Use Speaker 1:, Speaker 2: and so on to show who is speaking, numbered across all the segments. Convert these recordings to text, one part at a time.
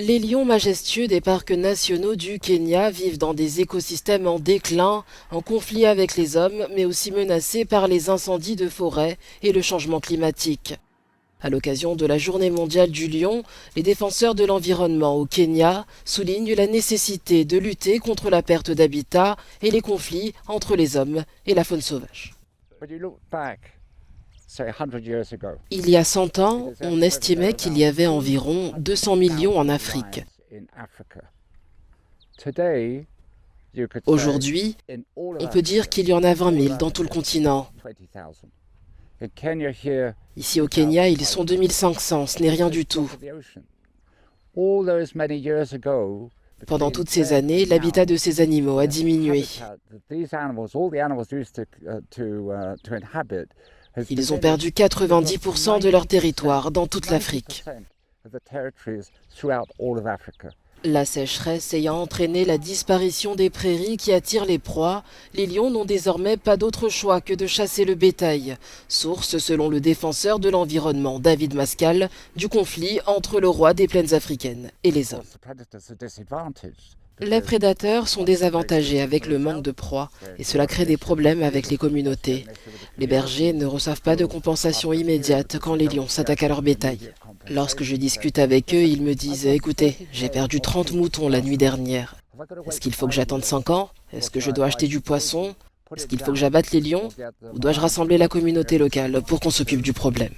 Speaker 1: Les lions majestueux des parcs nationaux du Kenya vivent dans des écosystèmes en déclin, en conflit avec les hommes, mais aussi menacés par les incendies de forêt et le changement climatique. À l'occasion de la Journée mondiale du lion, les défenseurs de l'environnement au Kenya soulignent la nécessité de lutter contre la perte d'habitat et les conflits entre les hommes et la faune sauvage. Il y a 100 ans, on estimait qu'il y avait environ 200 millions en Afrique. Aujourd'hui, on peut dire qu'il y en a 20 000 dans tout le continent. Ici au Kenya, ils sont 2500, ce n'est rien du tout. Pendant toutes ces années, l'habitat de ces animaux a diminué. Ils ont perdu 90% de leur territoire dans toute l'Afrique. La sécheresse ayant entraîné la disparition des prairies qui attirent les proies, les lions n'ont désormais pas d'autre choix que de chasser le bétail. Source, selon le défenseur de l'environnement David Mascal, du conflit entre le roi des plaines africaines et les hommes. Les prédateurs sont désavantagés avec le manque de proie et cela crée des problèmes avec les communautés. Les bergers ne reçoivent pas de compensation immédiate quand les lions s'attaquent à leur bétail. Lorsque je discute avec eux, ils me disent « Écoutez, j'ai perdu 30 moutons la nuit dernière. Est-ce qu'il faut que j'attende 5 ans? Est-ce que je dois acheter du poisson? Est-ce qu'il faut que j'abatte les lions? Ou dois-je rassembler la communauté locale pour qu'on s'occupe du problème ?»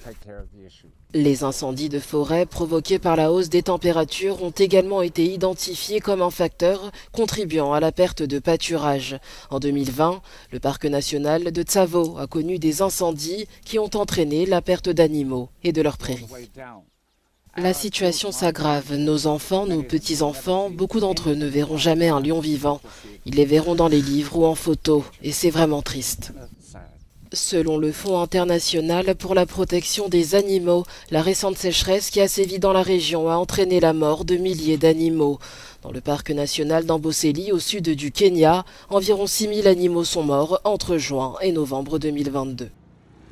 Speaker 1: Les incendies de forêt provoqués par la hausse des températures ont également été identifiés comme un facteur contribuant à la perte de pâturage. En 2020, le parc national de Tsavo a connu des incendies qui ont entraîné la perte d'animaux et de leurs prairies. La situation s'aggrave. Nos enfants, nos petits-enfants, beaucoup d'entre eux ne verront jamais un lion vivant. Ils les verront dans les livres ou en photo, et c'est vraiment triste. Selon le Fonds international pour la protection des animaux, la récente sécheresse qui a sévi dans la région a entraîné la mort de milliers d'animaux. Dans le parc national d'Amboseli, au sud du Kenya, environ 6 000 animaux sont morts entre juin et novembre 2022.